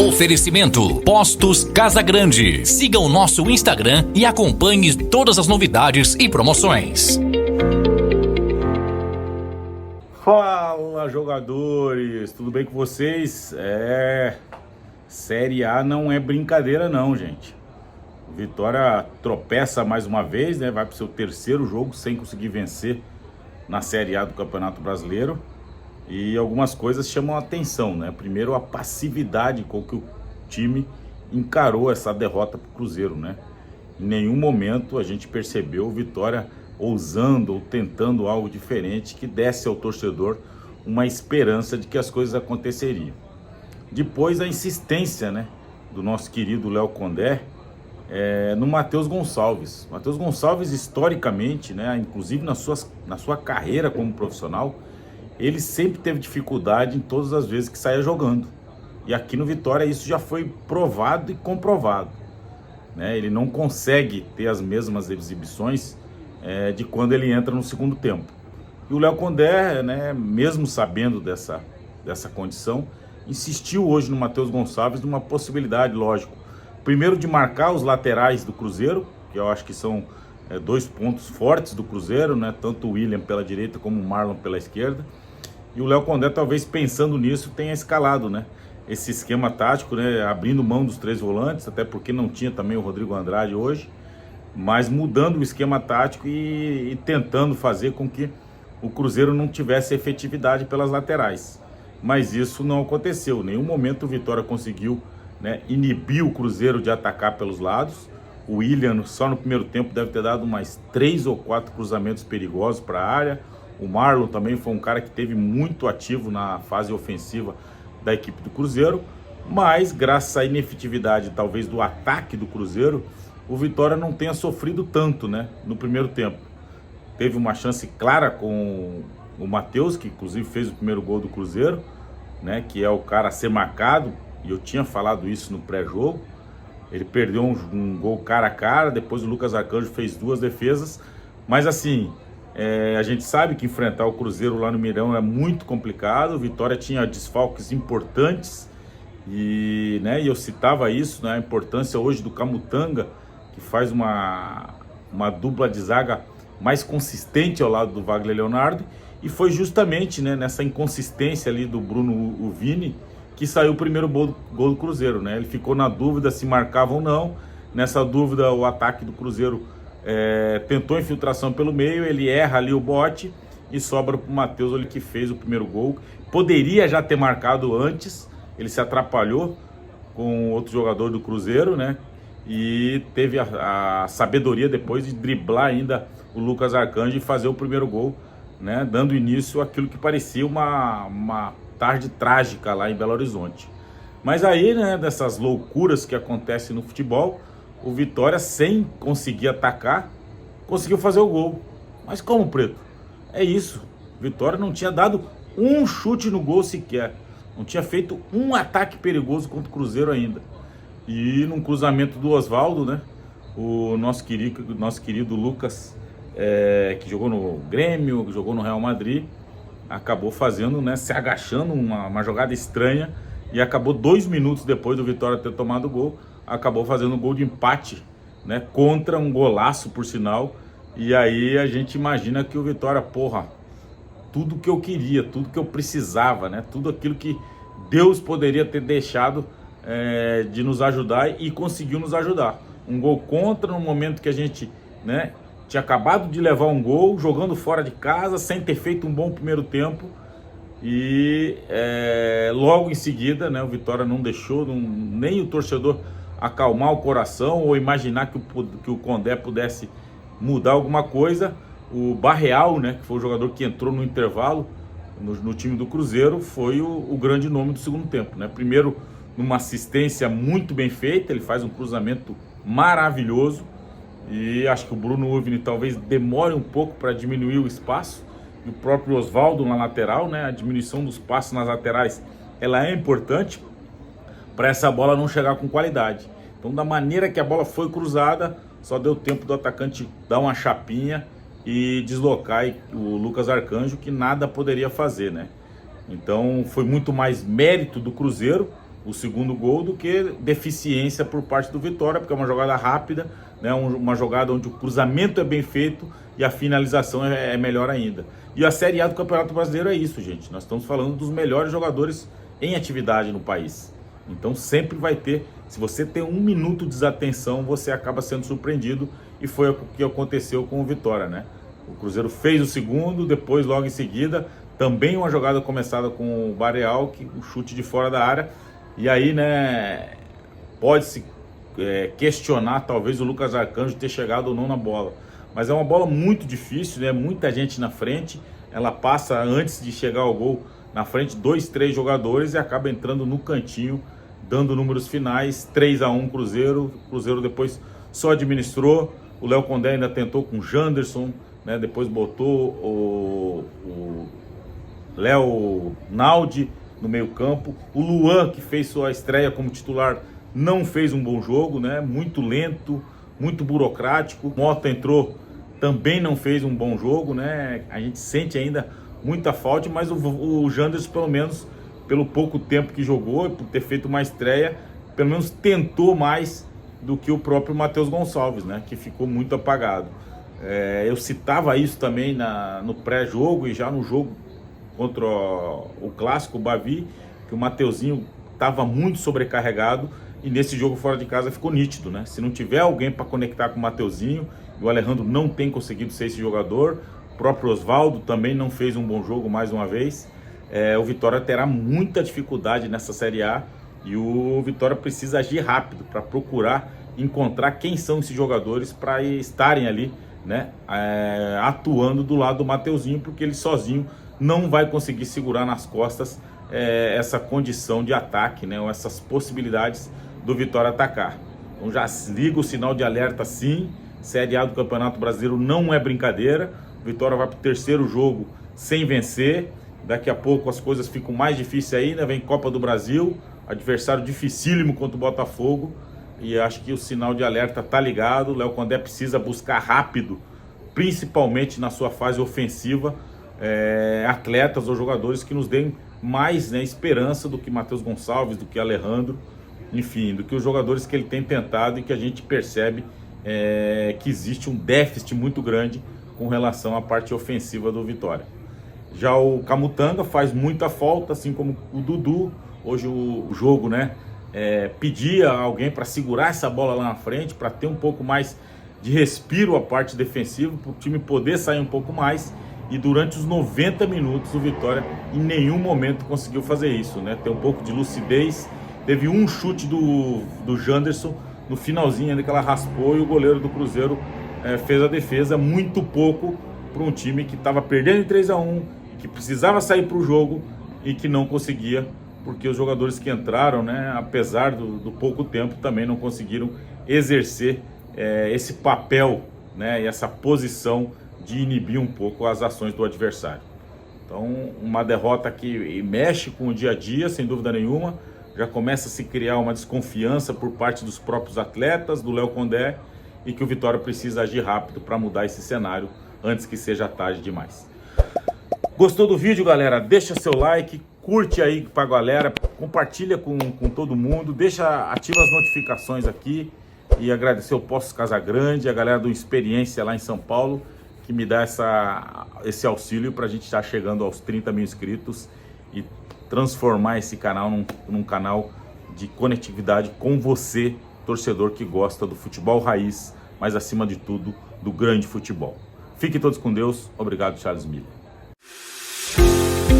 Oferecimento Postos Casa Grande. Siga o nosso Instagram e acompanhe todas as novidades e promoções. Fala, jogadores, tudo bem com vocês? Série A não é brincadeira não, gente. O Vitória tropeça mais uma vez, né? Vai para o seu terceiro jogo sem conseguir vencer na Série A do Campeonato Brasileiro. E algumas coisas chamam a atenção, né? Primeiro, a passividade com que o time encarou essa derrota para o Cruzeiro, né? Em nenhum momento a gente percebeu o Vitória ousando ou tentando algo diferente que desse ao torcedor uma esperança de que as coisas aconteceriam. Depois, a insistência, né, do nosso querido Léo Condé no Matheus Gonçalves. Matheus Gonçalves, historicamente, né, inclusive na sua carreira como profissional, ele sempre teve dificuldade em todas as vezes que saía jogando. E aqui no Vitória isso já foi provado e comprovado, né? Ele não consegue ter as mesmas exibições de quando ele entra no segundo tempo. E o Léo Condé, né, mesmo sabendo dessa condição, insistiu hoje no Matheus Gonçalves numa possibilidade, lógico. Primeiro, de marcar os laterais do Cruzeiro, que eu acho que são dois pontos fortes do Cruzeiro, né? Tanto o William pela direita como o Marlon pela esquerda. E o Léo Condé, talvez pensando nisso, tenha escalado, né, esse esquema tático, né, abrindo mão dos três volantes, até porque não tinha também o Rodrigo Andrade hoje, mas mudando o esquema tático e tentando fazer com que o Cruzeiro não tivesse efetividade pelas laterais. Mas isso não aconteceu. Em nenhum momento o Vitória conseguiu, né, inibir o Cruzeiro de atacar pelos lados. O William, só no primeiro tempo, deve ter dado mais 3 ou 4 cruzamentos perigosos para a área. O Marlon também foi um cara que teve muito ativo na fase ofensiva da equipe do Cruzeiro, mas graças à inefetividade talvez do ataque do Cruzeiro, o Vitória não tenha sofrido tanto, né, no primeiro tempo. Teve uma chance clara com o Matheus, que inclusive fez o primeiro gol do Cruzeiro, né, que é o cara a ser marcado, e eu tinha falado isso no pré-jogo. Ele perdeu um gol cara a cara, depois o Lucas Arcanjo fez 2 defesas, mas assim, a gente sabe que enfrentar o Cruzeiro lá no Mineirão é muito complicado. O Vitória tinha desfalques importantes e eu citava isso, né, a importância hoje do Camutanga, que faz uma dupla de zaga mais consistente ao lado do Wagner Leonardo, e foi justamente, né, nessa inconsistência ali do Bruno Vini que saiu o primeiro gol do Cruzeiro, né? Ele ficou na dúvida se marcava ou não. Nessa dúvida, o ataque do Cruzeiro tentou infiltração pelo meio, ele erra ali o bote e sobra para o Matheus, ele que fez o primeiro gol. Poderia já ter marcado antes, ele se atrapalhou com outro jogador do Cruzeiro, né? E teve a sabedoria depois de driblar ainda o Lucas Arcanjo e fazer o primeiro gol, né? Dando início àquilo que parecia uma tarde trágica lá em Belo Horizonte. Mas aí, né, dessas loucuras que acontecem no futebol, o Vitória, sem conseguir atacar, conseguiu fazer o gol. Mas como, Preto? É isso. O Vitória não tinha dado um chute no gol sequer. Não tinha feito um ataque perigoso contra o Cruzeiro ainda. E num cruzamento do Osvaldo, né, o nosso querido Lucas, que jogou no Grêmio, que jogou no Real Madrid, acabou fazendo, né, se agachando, uma jogada estranha, e acabou 2 minutos depois do Vitória ter tomado o gol, acabou fazendo um gol de empate, né, contra um golaço, por sinal. E aí a gente imagina que o Vitória, tudo que eu queria, tudo que eu precisava, né, tudo aquilo que Deus poderia ter deixado de nos ajudar, e conseguiu nos ajudar. Um gol contra no momento que a gente, né, tinha acabado de levar um gol, jogando fora de casa, sem ter feito um bom primeiro tempo. E logo em seguida, né, o Vitória não deixou nem o torcedor acalmar o coração ou imaginar que o Condé pudesse mudar alguma coisa. O Barreal, né, que foi o jogador que entrou no intervalo no time do Cruzeiro, foi o grande nome do segundo tempo, né? Primeiro, numa assistência muito bem feita, ele faz um cruzamento maravilhoso. E acho que o Bruno Vini talvez demore um pouco para diminuir o espaço. E o próprio Osvaldo na lateral, né? A diminuição dos passos nas laterais, ela é importante para essa bola não chegar com qualidade. Então, da maneira que a bola foi cruzada, só deu tempo do atacante dar uma chapinha e deslocar o Lucas Arcanjo, que nada poderia fazer, né? Então foi muito mais mérito do Cruzeiro, o segundo gol do que deficiência por parte do Vitória, porque é uma jogada rápida, né? Uma jogada onde o cruzamento é bem feito e a finalização é melhor ainda. E a Série A do Campeonato Brasileiro é isso, gente. Nós estamos falando dos melhores jogadores em atividade no país. Então sempre vai ter, se você tem 1 minuto de desatenção, você acaba sendo surpreendido, e foi o que aconteceu com o Vitória, né? O Cruzeiro fez o segundo, depois logo em seguida, também uma jogada começada com o Bareal, que o chute de fora da área, e aí, né, pode-se questionar talvez o Lucas Arcanjo ter chegado ou não na bola, mas é uma bola muito difícil, né? Muita gente na frente, ela passa antes de chegar ao gol, na frente 2, 3 jogadores, e acaba entrando no cantinho, dando números finais, 3-1 Cruzeiro. O Cruzeiro depois só administrou, o Léo Condé ainda tentou com o Janderson, né? Depois botou o Léo Naldi no meio campo, o Luan, que fez sua estreia como titular, não fez um bom jogo, né? Muito lento, muito burocrático. Mota entrou, também não fez um bom jogo, né? A gente sente ainda muita falta, mas o Janderson, pelo menos, pelo pouco tempo que jogou, por ter feito uma estreia, pelo menos tentou mais do que o próprio Matheus Gonçalves, né? Que ficou muito apagado. Eu citava isso também no pré-jogo e já no jogo contra o clássico, o Bavi, que o Mateuzinho estava muito sobrecarregado, e nesse jogo fora de casa ficou nítido, né? Se não tiver alguém para conectar com o Mateuzinho, e o Alejandro não tem conseguido ser esse jogador, o próprio Osvaldo também não fez um bom jogo mais uma vez, o Vitória terá muita dificuldade nessa Série A, e o Vitória precisa agir rápido para procurar encontrar quem são esses jogadores para estarem ali, né, atuando do lado do Mateuzinho, porque ele sozinho não vai conseguir segurar nas costas essa condição de ataque, né, ou essas possibilidades do Vitória atacar. Então já liga o sinal de alerta, sim. Série A do Campeonato Brasileiro não é brincadeira. O Vitória vai para o 3º jogo sem vencer. Daqui a pouco as coisas ficam mais difíceis ainda. Vem Copa do Brasil, adversário dificílimo contra o Botafogo. E acho que o sinal de alerta está ligado. O Léo Condé precisa buscar rápido, principalmente na sua fase ofensiva, atletas ou jogadores que nos deem mais, né, esperança do que Matheus Gonçalves, do que Alejandro, enfim, do que os jogadores que ele tem tentado, e que a gente percebe que existe um déficit muito grande com relação à parte ofensiva do Vitória. Já o Camutanga faz muita falta, assim como o Dudu. Hoje o jogo, né, pedia alguém para segurar essa bola lá na frente, para ter um pouco mais de respiro a parte defensiva, para o time poder sair um pouco mais. E durante os 90 minutos o Vitória em nenhum momento conseguiu fazer isso, né? Ter um pouco de lucidez. Teve um chute do Janderson no finalzinho, ainda que ela raspou, e o goleiro do Cruzeiro fez a defesa. Muito pouco para um time que estava perdendo em 3-1, que precisava sair para o jogo e que não conseguia, porque os jogadores que entraram, né, apesar do pouco tempo, também não conseguiram exercer esse papel, né, e essa posição de inibir um pouco as ações do adversário. Então, uma derrota que mexe com o dia a dia, sem dúvida nenhuma. Já começa a se criar uma desconfiança por parte dos próprios atletas, do Léo Condé, e que o Vitória precisa agir rápido para mudar esse cenário antes que seja tarde demais. Gostou do vídeo, galera? Deixa seu like, curte aí pra galera, compartilha com todo mundo, ativa as notificações aqui, e agradecer o Poços Casagrande, a galera do Experiência lá em São Paulo, que me dá esse auxílio para a gente estar chegando aos 30 mil inscritos e transformar esse canal num canal de conectividade com você, torcedor que gosta do futebol raiz, mas acima de tudo, do grande futebol. Fiquem todos com Deus. Obrigado, Charles Miller.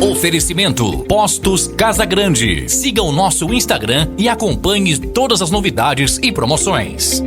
Oferecimento Postos Casagrande. Siga o nosso Instagram e acompanhe todas as novidades e promoções.